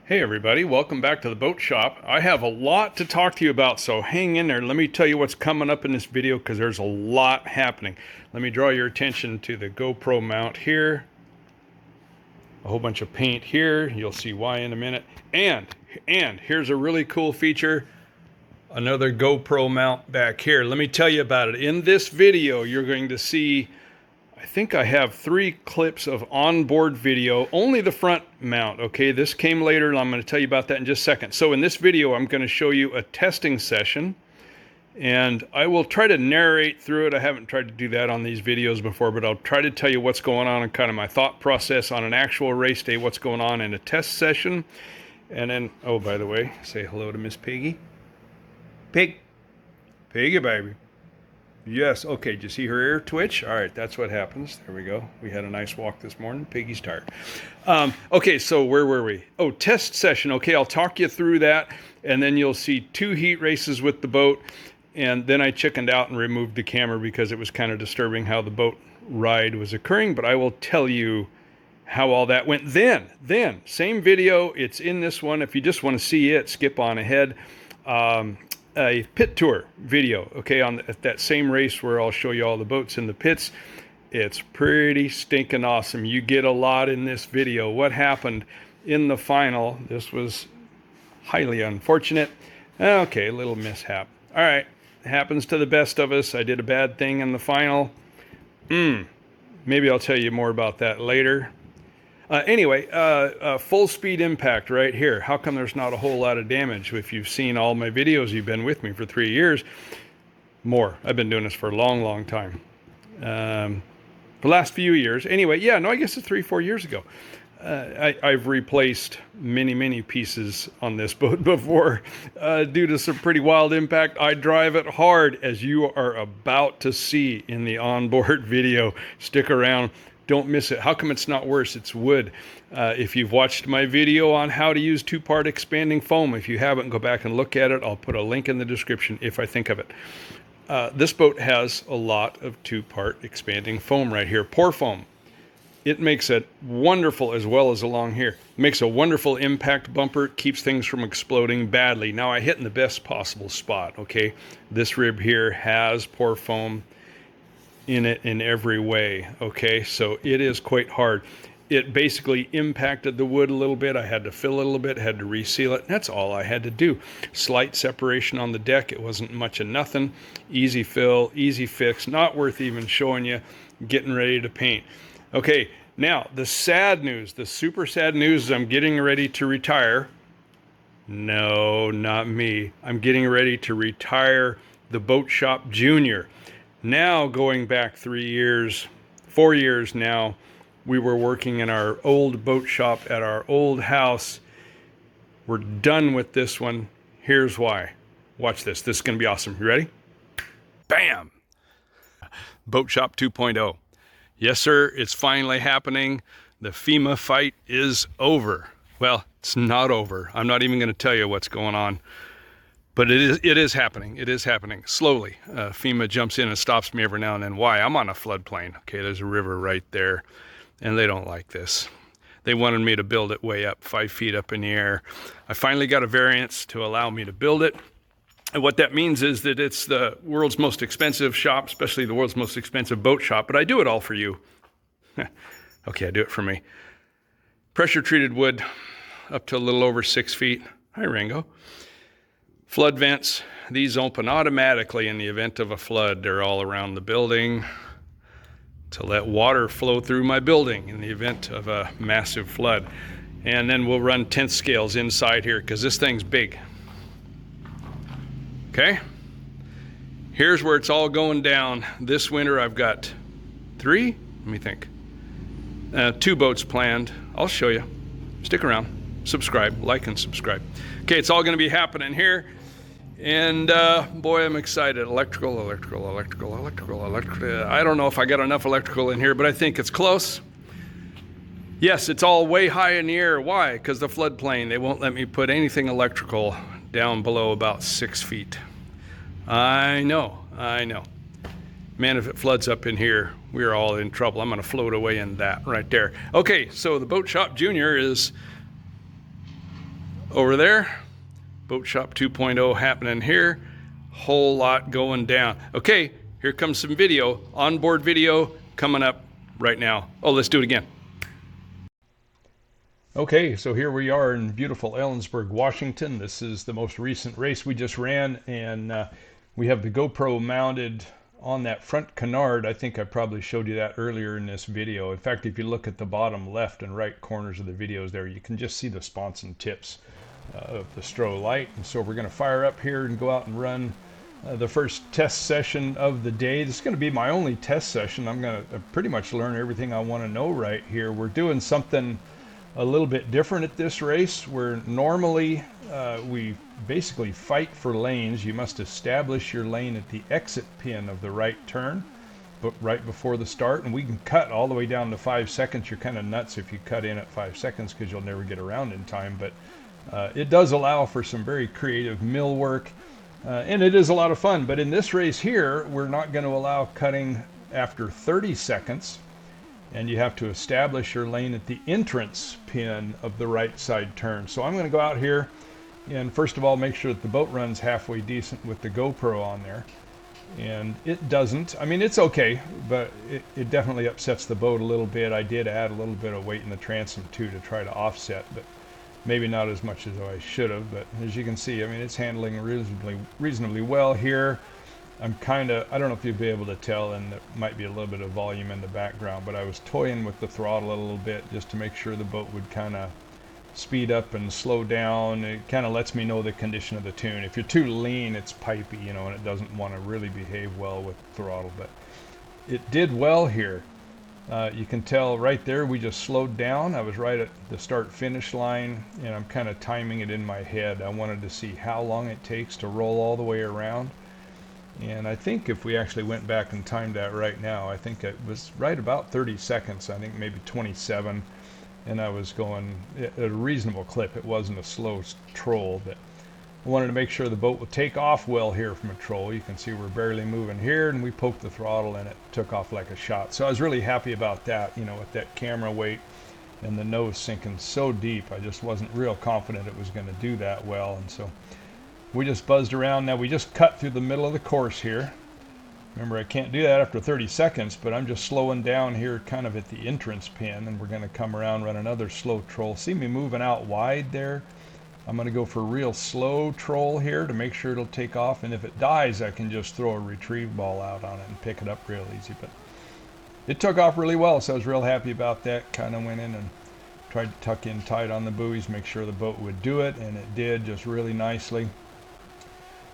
Hey everybody, welcome back to the boat shop. I have a lot to talk to you about, so hang in there. Let me tell you what's coming up in this video because there's a lot happening. Let me draw your attention to the GoPro mount here. A whole bunch of paint here. You'll see why in a minute. And here's a really cool feature. Another GoPro mount back here. Let me tell you about it. In this video, you're going to see, I think I have 3 clips of onboard video, only the front mount, okay? This came later, and I'm going to tell you about that in just a second. So in this video, I'm going to show you a testing session, and I will try to narrate through it. I haven't tried to do that on these videos before, but I'll try to tell you what's going on and kind of my thought process on an actual race day, what's going on in a test session. And then, oh, by the way, say hello to Miss Piggy. Piggy, baby. Yes, okay, did you see her ear twitch? All right, that's what happens. There we go. We had a nice walk this morning. Piggy's tired. Okay, so where were we? Oh, test session. Okay, I'll talk you through that, and then you'll see 2 heat races with the boat, and then I chickened out and removed the camera because it was kind of disturbing how the boat ride was occurring, but I will tell you how all that went. Then, same video, it's in this one. If you just want to see it, skip on ahead. A pit tour video, okay, at that same race where I'll show you all the boats in the pits. It's pretty stinking awesome. You get a lot in this video. What happened in the final, this was highly unfortunate. Okay, a little mishap. All right, it happens to the best of us. I did a bad thing in the final. Maybe I'll tell you more about that later. Anyway, full speed impact right here. How come there's not a whole lot of damage? If you've seen all my videos, you've been with me for 3 years. More. I've been doing this for a long time. The last few years. Anyway, yeah, no, I guess it's 3-4 years ago. I've replaced many pieces on this boat before due to some pretty wild impact. I drive it hard, as you are about to see in the onboard video. Stick around. Don't miss it. How come it's not worse? It's wood. If you've watched my video on how to use 2-part expanding foam, if you haven't, go back and look at it. I'll put a link in the description if I think of it. This boat has a lot of 2-part expanding foam right here. Pour foam. It makes it wonderful, as well as along here. It makes a wonderful impact bumper. It keeps things from exploding badly. Now I hit in the best possible spot, okay? This rib here has pour foam in it in every way, okay? So it is quite hard. It basically impacted the wood a little bit. I had to fill it a little bit, had to reseal it. That's all I had to do. Slight separation on the deck. It wasn't much of nothing. Easy fill, easy fix, not worth even showing you. Getting ready to paint. Okay, now the sad news, the super sad news is I'm getting ready to retire. No, not me. I'm getting ready to retire the Boat Shop Junior. Now, going back 4 years now, we were working in our old boat shop at our old house. We're done with this one. Here's why. Watch this. This is going to be awesome. You ready? Bam! Boat Shop 2.0. Yes, sir. It's finally happening. The FEMA fight is over. Well, it's not over. I'm not even going to tell you what's going on. But it is happening. It is happening slowly. FEMA jumps in and stops me every now and then. Why? I'm on a floodplain. Okay, there's a river right there, and they don't like this. They wanted me to build it way up, 5 feet up in the air. I finally got a variance to allow me to build it. And what that means is that it's the world's most expensive shop, especially the world's most expensive boat shop, but I do it all for you. Okay, I do it for me. Pressure treated wood up to a little over 6 feet. Hi, Rango. Flood vents, these open automatically in the event of a flood. They're all around the building to let water flow through my building in the event of a massive flood. And then we'll run 10th scales inside here because this thing's big. Okay? Here's where it's all going down. This winter I've got 3, let me think, 2 boats planned. I'll show you. Stick around. Subscribe, like and subscribe. Okay, it's all going to be happening here. And boy, I'm excited. Electrical. I don't know if I got enough electrical in here, but I think it's close. Yes, it's all way high in the air. Why? Because the floodplain. They won't let me put anything electrical down below about 6 feet. I know. Man, if it floods up in here, we're all in trouble. I'm going to float away in that right there. Okay, so the Boat Shop Junior is over there. Boat Shop 2.0 happening here. Whole lot going down. Okay, here comes some video, onboard video coming up right now. Oh, let's do it again. Okay, so here we are in beautiful Ellensburg, Washington. This is the most recent race we just ran, and we have the GoPro mounted on that front canard. I think I probably showed you that earlier in this video. In fact, if you look at the bottom left and right corners of the videos there, you can just see the sponson tips of the strobe light. And so we're going to fire up here and go out and run the first test session of the day. This is going to be my only test session. I'm going to pretty much learn everything I want to know right here. We're doing something a little bit different at this race, where normally we basically fight for lanes. You must establish your lane at the exit pin of the right turn, but right before the start, and we can cut all the way down to 5 seconds. You're kind of nuts if you cut in at 5 seconds because you'll never get around in time, but it does allow for some very creative mill work, and it is a lot of fun. But in this race here, we're not going to allow cutting after 30 seconds. And you have to establish your lane at the entrance pin of the right side turn. So I'm going to go out here and first of all make sure that the boat runs halfway decent with the GoPro on there. And it doesn't. I mean, it's okay, but it definitely upsets the boat a little bit. I did add a little bit of weight in the transom too to try to offset, but maybe not as much as I should have. But as you can see, I mean, it's handling reasonably well here. I'm kind of, I don't know if you'll be able to tell, and there might be a little bit of volume in the background, but I was toying with the throttle a little bit just to make sure the boat would kind of speed up and slow down. It kind of lets me know the condition of the tune. If you're too lean, it's pipey, you know, and it doesn't want to really behave well with the throttle, but it did well here. You can tell right there we just slowed down. I was right at the start-finish line, and I'm kind of timing it in my head. I wanted to see how long it takes to roll all the way around. And I think if we actually went back and timed that right now, I think it was right about 30 seconds, I think maybe 27, and I was going at a reasonable clip. It wasn't a slow troll, but I wanted to make sure the boat would take off well here from a troll. You can see we're barely moving here, and we poked the throttle and it took off like a shot. So I was really happy about that, you know, with that camera weight and the nose sinking so deep. I just wasn't real confident it was going to do that well, and so we just buzzed around. Now we just cut through the middle of the course here. Remember, I can't do that after 30 seconds, but I'm just slowing down here kind of at the entrance pin, and we're going to come around, run another slow troll. See me moving out wide there? I'm going to go for a real slow troll here to make sure it'll take off, and if it dies, I can just throw a retrieve ball out on it and pick it up real easy. But it took off really well, so I was real happy about that. Kind of went in and tried to tuck in tight on the buoys, make sure the boat would do it, and it did just really nicely.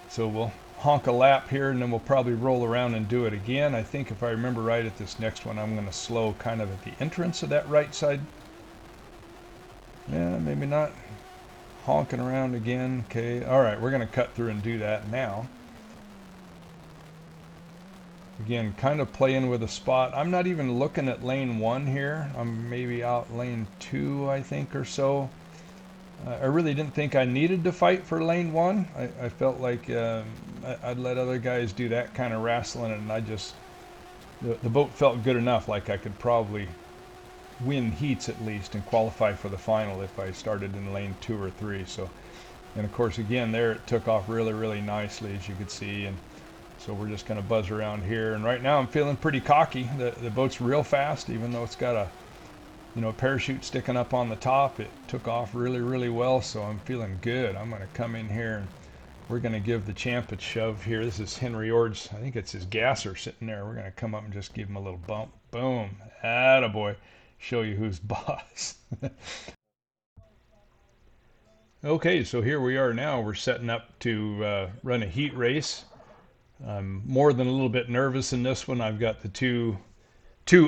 So we'll honk a lap here, and then we'll probably roll around and do it again. I think if I remember right at this next one, I'm going to slow kind of at the entrance of that right side. Yeah, maybe not. Honking around again. Okay, all right, we're going to cut through and do that now. Again, kind of playing with a spot. I'm not even looking at lane 1 here. I'm maybe out lane 2, I think, or so. I really didn't think I needed to fight for lane 1. I felt like I'd let other guys do that kind of wrestling, and the boat felt good enough, like I could probably win heats at least and qualify for the final if I started in lane 2 or 3. So, and of course, again, there it took off really, really nicely, as you could see. And so we're just going to buzz around here. And right now I'm feeling pretty cocky. The boat's real fast, even though it's got a parachute sticking up on the top. It took off really, really well, so I'm feeling good. I'm going to come in here and we're going to give the champ a shove here. This is Henry Ord's, I think it's his gasser sitting there. We're going to come up and just give him a little bump. Boom. Attaboy. Show you who's boss. Okay, so here we are now. We're setting up to run a heat race. I'm more than a little bit nervous in this one. I've got the two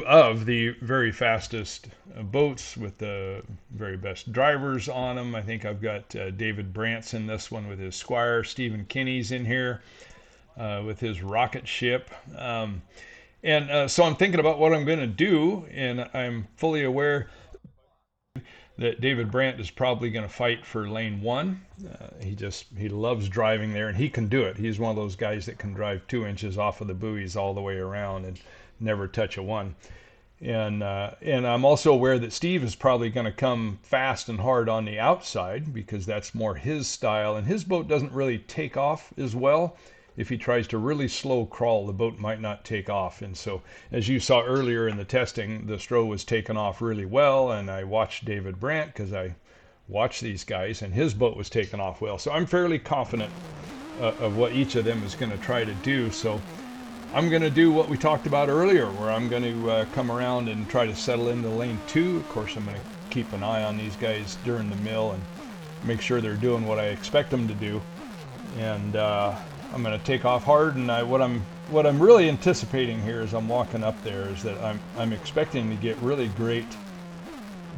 of the very fastest boats with the very best drivers on them. I think I've got David Brant's in this one with his Squire. Stephen Kinney's in here with his rocket ship. So I'm thinking about what I'm going to do, and I'm fully aware that David Brant is probably going to fight for lane 1. He loves driving there, and he can do it. He's one of those guys that can drive 2 inches off of the buoys all the way around and never touch a one. And I'm also aware that Steve is probably going to come fast and hard on the outside because that's more his style, and his boat doesn't really take off as well. If he tries to really slow crawl, the boat might not take off. And so, as you saw earlier in the testing, the Stro was taking off really well, and I watched David Brandt because I watch these guys, and his boat was taking off well. So I'm fairly confident of what each of them is going to try to do. So I'm going to do what we talked about earlier, where I'm going to come around and try to settle into lane 2. Of course, I'm going to keep an eye on these guys during the mill and make sure they're doing what I expect them to do. And I'm going to take off hard. And what I'm really anticipating here as I'm walking up there is that I'm expecting to get really great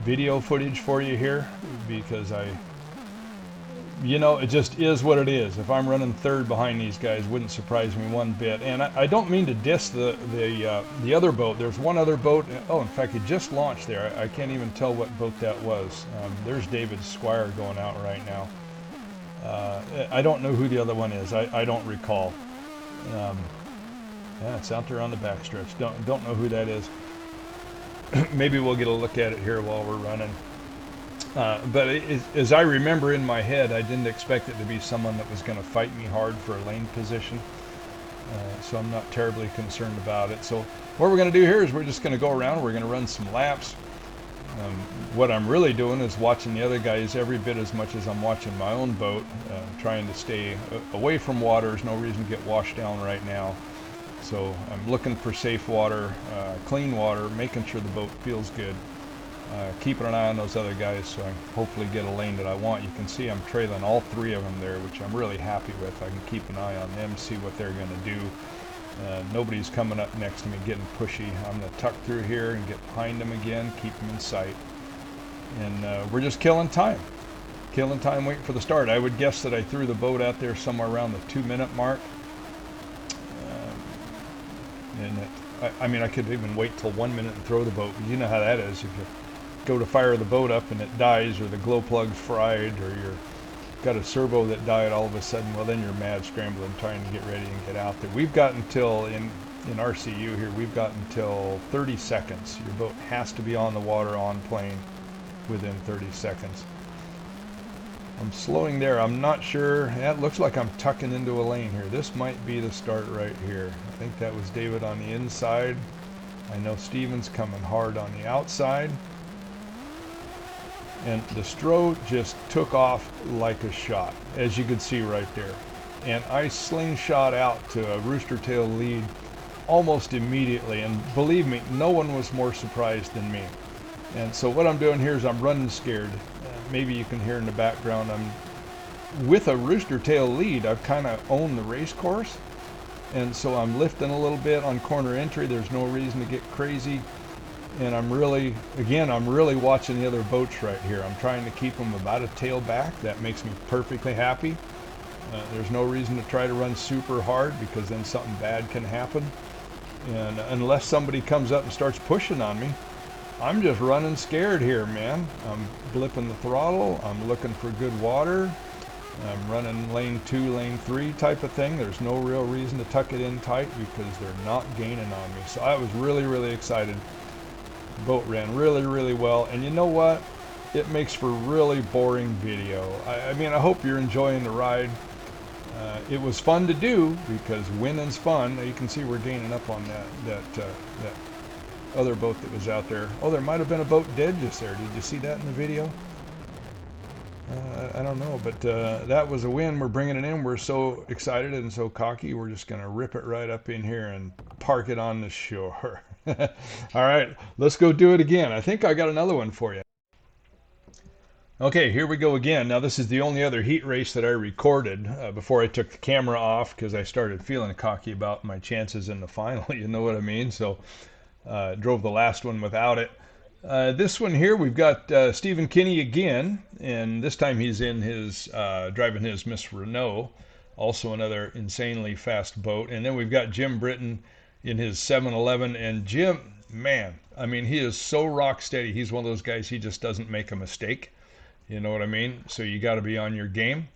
video footage for you here, because it just is what it is. If I'm running third behind these guys, wouldn't surprise me one bit. And I don't mean to diss the other boat. There's one other boat. Oh, in fact, it just launched there. I can't even tell what boat that was. There's David Squire going out right now. I don't know who the other one is. I don't recall. Yeah, it's out there on the backstretch. Don't know who that is. Maybe we'll get a look at it here while we're running. But as I remember in my head, I didn't expect it to be someone that was going to fight me hard for a lane position. So I'm not terribly concerned about it. So what we're going to do here is we're just going to go around. We're going to run some laps. What I'm really doing is watching the other guys every bit as much as I'm watching my own boat, trying to stay away from water. There's no reason to get washed down right now. So I'm looking for safe water, clean water, making sure the boat feels good. Keeping an eye on those other guys so I hopefully get a lane that I want. You can see I'm trailing all 3 of them there, which I'm really happy with. I can keep an eye on them, see what they're going to do. Nobody's coming up next to me getting pushy. I'm going to tuck through here and get behind them again, keep them in sight. And we're just killing time. Waiting for the start. I would guess that I threw the boat out there somewhere around the 2-minute mark. I mean, I could even wait till 1 minute and throw the boat. You know how that is. If you go to fire the boat up and it dies, or the glow plug's fried, or you've got a servo that died all of a sudden, well, then you're mad scrambling, trying to get ready and get out there. We've got until, in RCU here, we've got until 30 seconds. Your boat has to be on the water on plane within 30 seconds. I'm slowing there. I'm not sure. It looks like I'm tucking into a lane here. This might be the start right here. I think that was David on the inside. I know Steven's coming hard on the outside. And the Stro just took off like a shot, as you can see right there. And I slingshot out to a rooster tail lead almost immediately. And believe me, no one was more surprised than me. And so what I'm doing here is I'm running scared. Maybe you can hear in the background, I'm with a rooster tail lead. I've kind of owned the race course, and so I'm lifting a little bit on corner entry. There's no reason to get crazy, and I'm really watching the other boats right here. I'm trying to keep them about a tail back. That makes me perfectly happy. There's no reason to try to run super hard, because then something bad can happen, and unless somebody comes up and starts pushing on me, I'm just running scared here, man. I'm blipping the throttle. I'm looking for good water. I'm running lane 2, lane 3 type of thing. There's no real reason to tuck it in tight because they're not gaining on me. So I was really, really excited. The boat ran really, really well. And you know what? It makes for really boring video. I mean, I hope you're enjoying the ride. It was fun to do because winning's fun. You can see we're gaining up on that other boat that was out there. Oh, there might have been a boat dead just there. Did you see that in the video? I don't know, but that was a win. We're bringing it in. We're so excited and so cocky. We're just going to rip it right up in here and park it on the shore. All right, let's go do it again. I think I got another one for you. Okay, here we go again. Now, this is the only other heat race that I recorded before I took the camera off, because I started feeling cocky about my chances in the final. You know what I mean? So drove the last one without it. This one here, we've got Stephen Kinney again, and this time he's in his driving his Miss Renault, also another insanely fast boat. And then we've got Jim Britton in his 711, and Jim, man, I mean, he is so rock steady. He's one of those guys, he just doesn't make a mistake. You know what I mean? So you got to be on your game.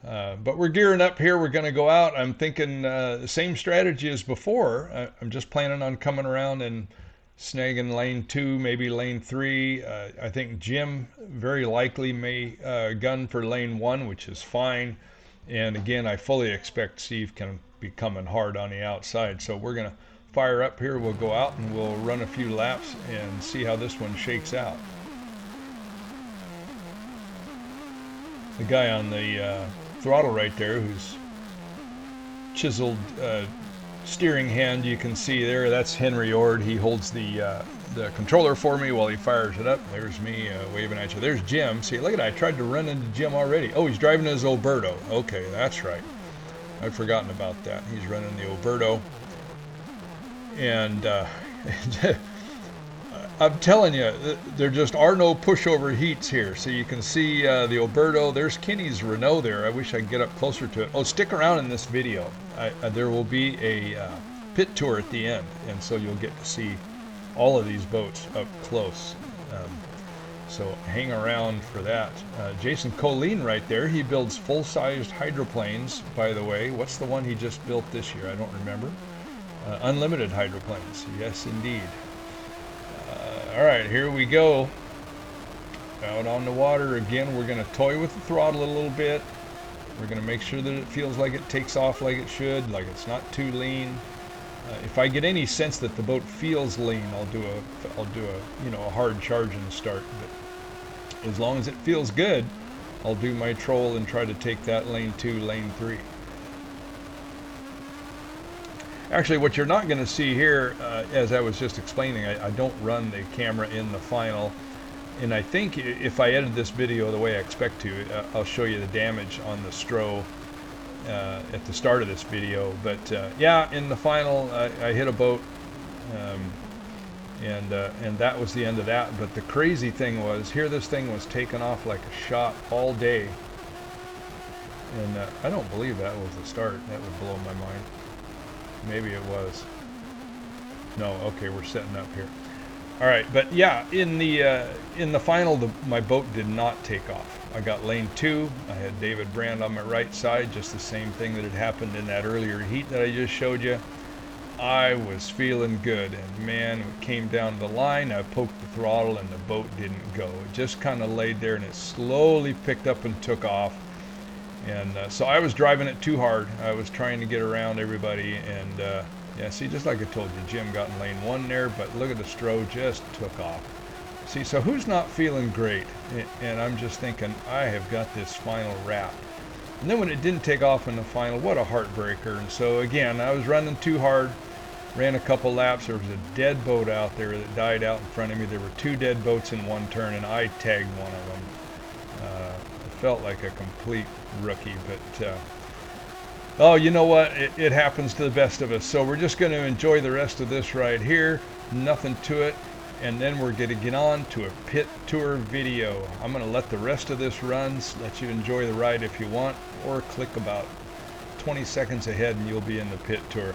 But we're gearing up here. We're going to go out. I'm thinking the same strategy as before. I'm just planning on coming around and snagging lane 2, maybe lane 3. I think Jim very likely may gun for lane 1, which is fine. And again, I fully expect Steve can be coming hard on the outside. So we're going to fire up here. We'll go out and we'll run a few laps and see how this one shakes out. The guy on the throttle right there, who's chiseled steering hand, you can see there, that's Henry Ord. He holds the controller for me while he fires it up. There's me waving at you. There's Jim. See, look at that. I tried to run into Jim already. Oh, he's driving his Alberto. Okay, that's right. I'd forgotten about that. He's running the Alberto. And I'm telling you, there just are no pushover heats here. So you can see the Alberto. There's Kenny's Renault there. I wish I could get up closer to it. Oh, stick around in this video. There will be a pit tour at the end, and so you'll get to see all of these boats up close. So hang around for that. Jason Colleen right there. He builds full-sized hydroplanes, by the way. What's the one he just built this year? I don't remember. Unlimited hydroplanes. Yes, indeed. All right, here we go. Out on the water again. We're going to toy with the throttle a little bit. We're going to make sure that it feels like it takes off like it should, like it's not too lean. If I get any sense that the boat feels lean, I'll do a hard charge and start. But as long as it feels good, I'll do my troll and try to take that lane 2, lane 3. Actually, what you're not going to see here, as I was just explaining, I don't run the camera in the final. And I think if I edit this video the way I expect to, I'll show you the damage on the Stro at the start of this video. But yeah, in the final, I hit a boat, and that was the end of that. But the crazy thing was, here this thing was taking off like a shot all day. And I don't believe that was the start. That would blow my mind. Maybe it was. No, okay, we're setting up here. All right, but yeah, in the final, my boat did not take off. I got lane 2. I had David Brand on my right side, just the same thing that had happened in that earlier heat that I just showed you. I was feeling good, and man, it came down the line. I poked the throttle, and the boat didn't go. It just kind of laid there, and it slowly picked up and took off. And so I was driving it too hard. I was trying to get around everybody, and yeah, see, just like I told you, Jim got in lane 1 there, but look at the Stro, just took off. See, so who's not feeling great? And I'm just thinking, I have got this final wrapped. And then when it didn't take off in the final, what a heartbreaker. And so again, I was running too hard, ran a couple laps. There was a dead boat out there that died out in front of me. There were 2 dead boats in one turn, and I tagged one of them. I felt like a complete rookie, but oh, you know what? It happens to the best of us. So we're just going to enjoy the rest of this ride here. Nothing to it. And then we're going to get on to a pit tour video. I'm going to let the rest of this run, let you enjoy the ride if you want, or click about 20 seconds ahead and you'll be in the pit tour.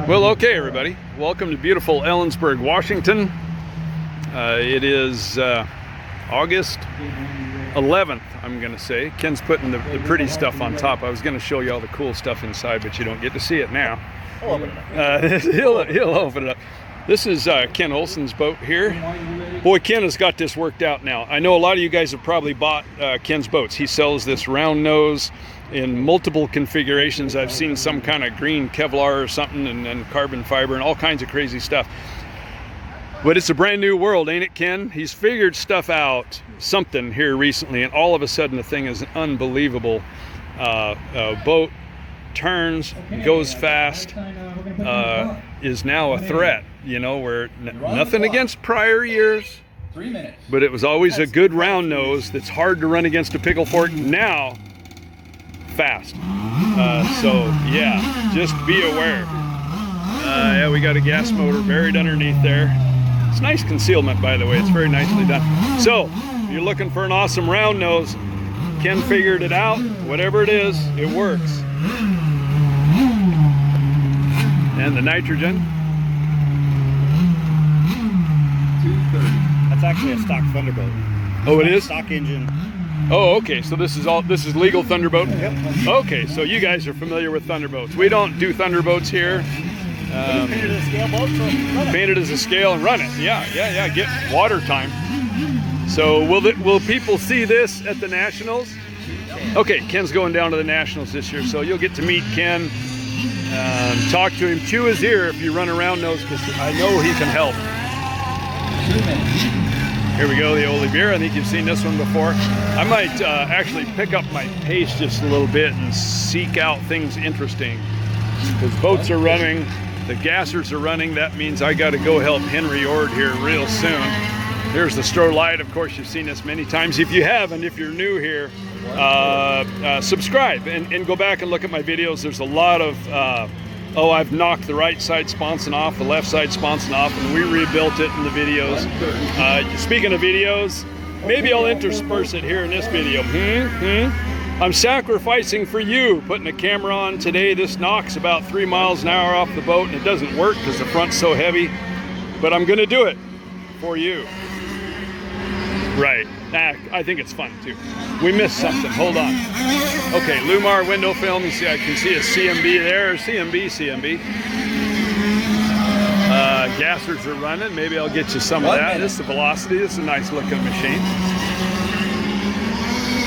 Well, okay, everybody. Welcome to beautiful Ellensburg, Washington. It is August 11th, I'm going to say. Ken's putting the pretty stuff on top. I was going to show you all the cool stuff inside, but you don't get to see it now. I'll open it up. He'll open it up. This is Ken Olson's boat here. Boy, Ken has got this worked out now. I know a lot of you guys have probably bought Ken's boats. He sells this round nose in multiple configurations. I've seen some kind of green Kevlar or something, and carbon fiber and all kinds of crazy stuff. But it's a brand new world, ain't it, Ken? He's figured stuff out, something here recently, and all of a sudden the thing is an unbelievable boat. Turns, goes fast, is now a threat. you know, where nothing against prior years, 3 minutes. but it was always a good round nose that's hard to run against a pickle fork. Now, fast. So yeah, just be aware. Yeah, we got a gas motor buried underneath there. It's nice concealment, by the way. It's very nicely done. So if you're looking for an awesome round nose, Ken figured it out. Whatever it is, it works. And the nitrogen. 230. That's actually a stock Thunderbolt. Oh, it is? Stock engine. Oh, okay. So this is legal Thunderbolt? Yep. Okay, so you guys are familiar with Thunderbolts. We don't do Thunderbolts here. Painted as a scale boat, so run it. Paint it as a scale and run it. Yeah. Get water time. So will people see this at the Nationals? Okay, Ken's going down to the Nationals this year, so you'll get to meet Ken, talk to him, chew his ear if you run around nose, because I know he can help. 2 minutes. Here we go, the Oli beer. I think you've seen this one before. I might actually pick up my pace just a little bit and seek out things interesting. Because boats are running, the gassers are running. That means I got to go help Henry Ord here real soon. Here's the strobe light. Of course, you've seen this many times. If you haven't, if you're new here, subscribe and go back and look at my videos. There's a lot of, I've knocked the right side sponson off, the left side sponson off, and we rebuilt it in the videos. Speaking of videos, maybe I'll intersperse it here in this video. I'm sacrificing for you, putting a camera on today. This knocks about 3 miles an hour off the boat, and it doesn't work because the front's so heavy, but I'm gonna do it for you. Right, I think it's fun too. We missed something, hold on. Okay, Lumar window film, you see, I can see a CMB there, CMB. Gassers are running, maybe I'll get you some of that. This is the Velocity, this is a nice looking machine.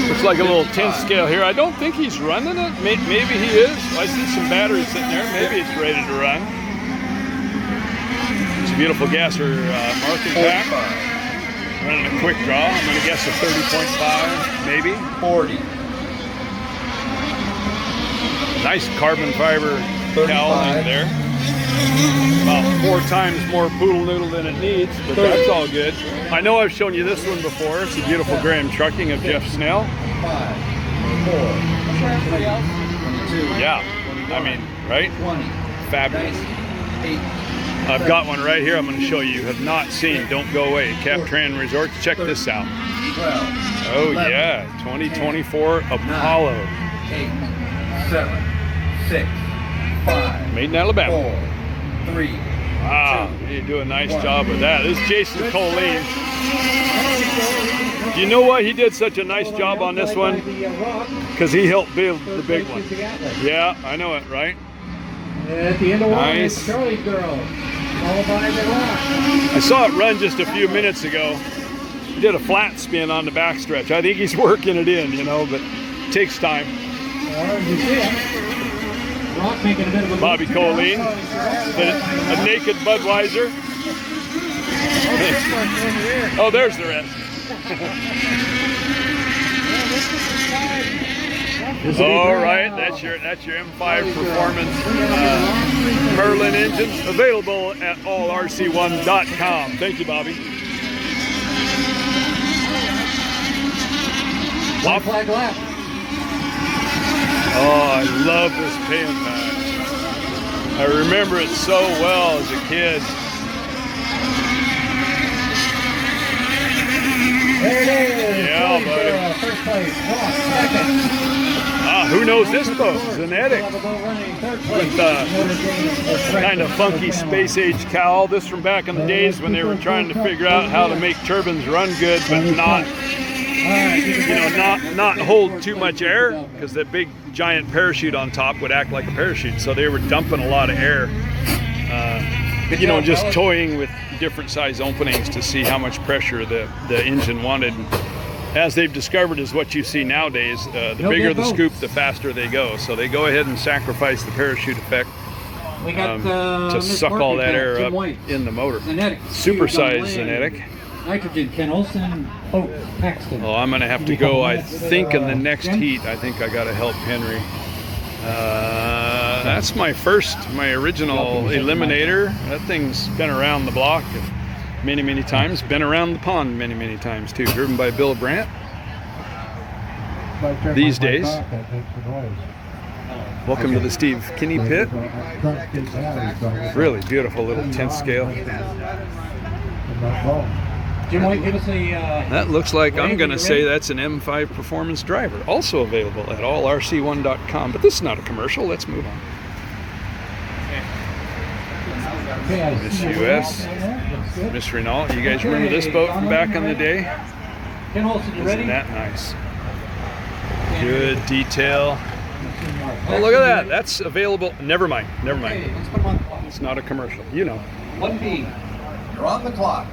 Looks like a little 10th scale here. I don't think he's running it, maybe he is. I see some batteries sitting there, maybe it's ready to run. It's a beautiful gasser marking pack. Running a quick draw, I'm going to guess a 30.5, maybe. 40. Nice carbon fiber cowl in there. About 4 times more poodle noodle than it needs, but that's all good. I know I've shown you this one before. It's a beautiful Graham trucking of Jeff Snell. 5, 4, everybody else? 22. Yeah, I mean, right? 20. Fabulous. 8. I've got one right here I'm going to show you. You have not seen. Don't go away. Captran Resorts. Check this out. 12. Oh 11, yeah, 2024 Apollo. 8, 7, 6, 5. Made in Alabama. 4, 3. Wow, you do a nice job with that. This is Jason Colleen. Do you know why he did such a nice job on this one? Because he helped build the big one. Yeah, I know it, right? At the end of Nice. Charlie Girl. Followed by the Rock. I saw it run just a few minutes ago. He did a flat spin on the backstretch. I think he's working it in, you know, but it takes time. You see it. Rock making a bit of a Bobby Colleen, a naked Budweiser. Oh, there's the rest. All right, that's your M5 Performance Merlin engine, available at allrc1.com. Thank you, Bobby. Black flag lap. Oh, I love this pan pack. I remember it so well as a kid. There it is. Yeah, Charlie buddy. Girl, first place. Rock, second. Who knows this boat? Zenetic. With Kind of funky space age cowl. This from back in the days when they were trying to figure out how to make turbines run good, but not, not hold too much air, because that big giant parachute on top would act like a parachute. So they were dumping a lot of air. Just toying with different size openings to see how much pressure the engine wanted. As they've discovered is what you see nowadays, the bigger the scoop, the faster they go. So they go ahead and sacrifice the parachute effect We got to suck all that air up in the motor. Supersized Zenetic. Nitrogen, Ken Olson, Hope, Paxton. Oh, I'm going to have to go, I think, in the next heat. I think I got to help Henry. That's my original Eliminator. That thing's been around the block many, many times. Been around the pond many, many times too. Driven by Bill Brandt. These days. Welcome to the Steve Kinney Pit. Really beautiful little 10th scale. Jim, wait, give us a... That looks like, I'm going to say that's an M5 performance driver. Also available at allrc1.com. But this is not a commercial. Let's move on. Miss US, Miss Renault. You guys remember this boat from back in the day? Isn't that nice? Good detail. Oh, look at that. That's available. Never mind. Never mind. It's not a commercial. You know. 1B. You're on the clock.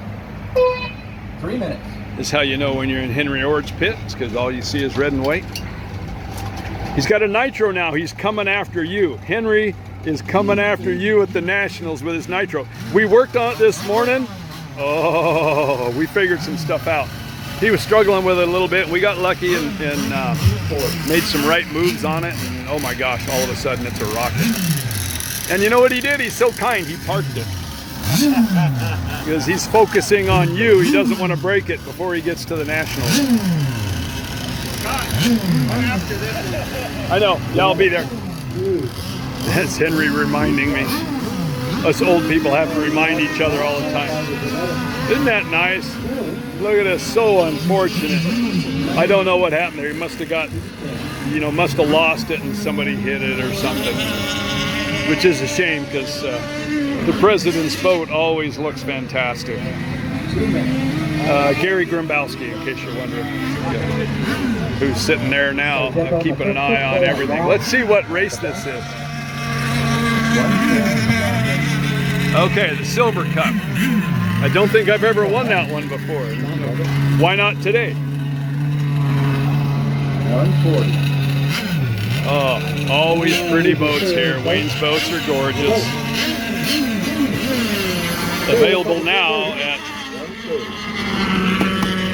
3 minutes. This is how you know when you're in Henry Ord's pit. It's because all you see is red and white. He's got a Nitro now. He's coming after you. Henry is coming after you at the Nationals with his Nitro. We worked on it this morning. Oh, we figured some stuff out. He was struggling with it a little bit. We got lucky and made some right moves on it. And oh my gosh, all of a sudden it's a rocket. And you know what he did? He's so kind, he parked it. Because he's focusing on you. He doesn't want to break it before he gets to the Nationals. I know. Yeah, I'll be there. That's Henry reminding me. Us old people have to remind each other all the time. Isn't that nice? Look at this, so unfortunate. I don't know what happened there. He must have got, must have lost it and somebody hit it or something. Which is a shame because the president's boat always looks fantastic. Gary Grimbowski, in case you're wondering, who's sitting there now, keeping an eye on everything. Let's see what race this is. Okay, the Silver Cup. I don't think I've ever won that one before. Why not today? 140. Oh, always pretty boats here. Wayne's boats are gorgeous. Available now at...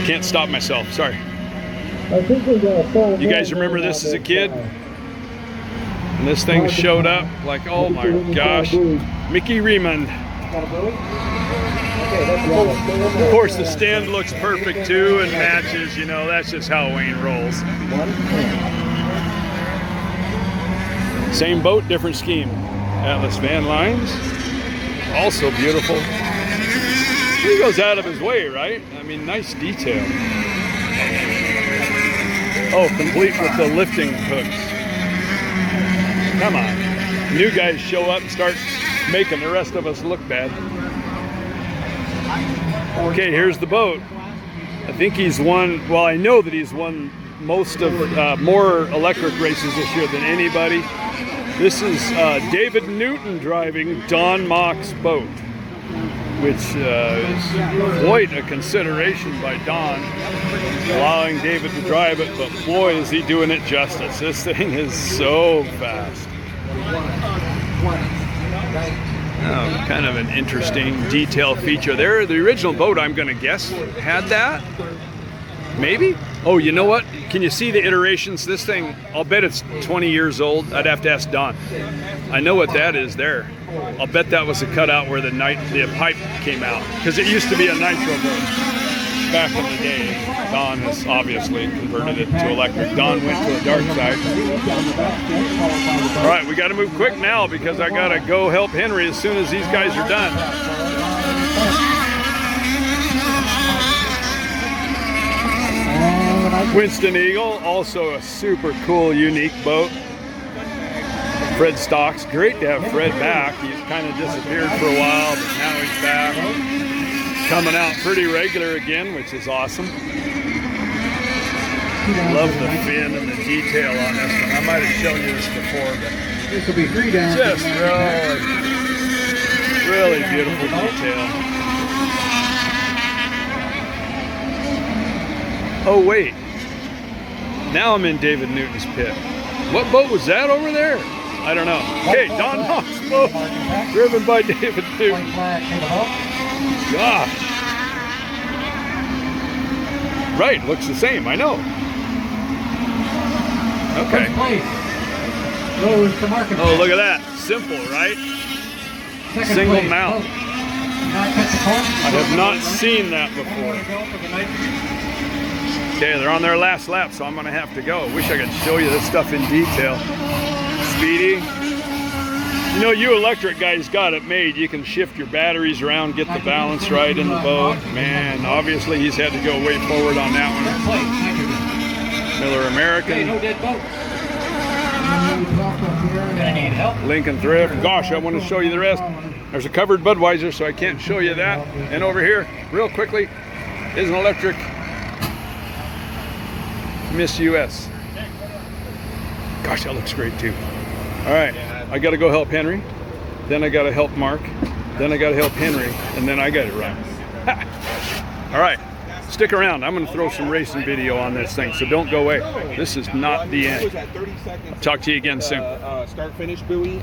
Can't stop myself, sorry. You guys remember this as a kid? And this thing showed up like, oh my gosh, Mickey Riemann. Of course, the stand looks perfect too and matches, that's just how Wayne rolls. Same boat, different scheme. Atlas Van Lines, also beautiful. He goes out of his way, right? I mean, nice detail. Oh, complete with the lifting hooks. Come on. New guys show up and start making the rest of us look bad. Okay, here's the boat. I think he's won, well, I know that he's won most of, more electric races this year than anybody. This is David Newton driving Don Mock's boat, which is quite a consideration by Don, allowing David to drive it, but boy, is he doing it justice. This thing is so fast. Oh, kind of an interesting detail feature there. The original boat, I'm going to guess, had that. Maybe? Oh, you know what? Can you see the iterations? This thing, I'll bet it's 20 years old. I'd have to ask Don. I know what that is there. I'll bet that was a cutout where the pipe came out. Because it used to be a Nitro boat back in the day. Don has obviously converted it to electric. Don went to the dark side. All right, we got to move quick now because I got to go help Henry as soon as these guys are done. Winston Eagle, also a super cool, unique boat. Fred Stocks, great to have Fred back. He's kind of disappeared for a while, but now he's back. Coming out pretty regular again, which is awesome. Love the fin and the detail on this one. I might have shown you this before, but This will be 3 down. just really beautiful detail. Oh wait, now I'm in David Newton's pit. What boat was that over there? I don't know. Okay, Don Mock's boat, driven by David Newton. Gosh. Right, looks the same, I know. Okay. Goes to market. Oh, look at that. Simple, right? Second single place. mount. Oh. Not cut the corn. I have not seen that before. Okay, they're on their last lap, so I'm going to have to go. Wish I could show you this stuff in detail. Speedy. You know, you electric guys got it made. You can shift your batteries around, get the balance right in the boat. Man, obviously he's had to go way forward on that one. Miller Okay, American. no dead boat. Gonna need help. Lincoln Thrift. Gosh, I want to show you the rest. There's a covered Budweiser, so I can't show you that. And over here, real quickly, is an electric Miss US. Gosh, that looks great too. All right, I got to go help Henry. Then I got to help Mark. Then I got to help Henry, and then I got it right. All right, stick around. I'm going to throw some racing video on this thing, so don't go away. This is not the end. Talk to you again soon. Start finish buoy.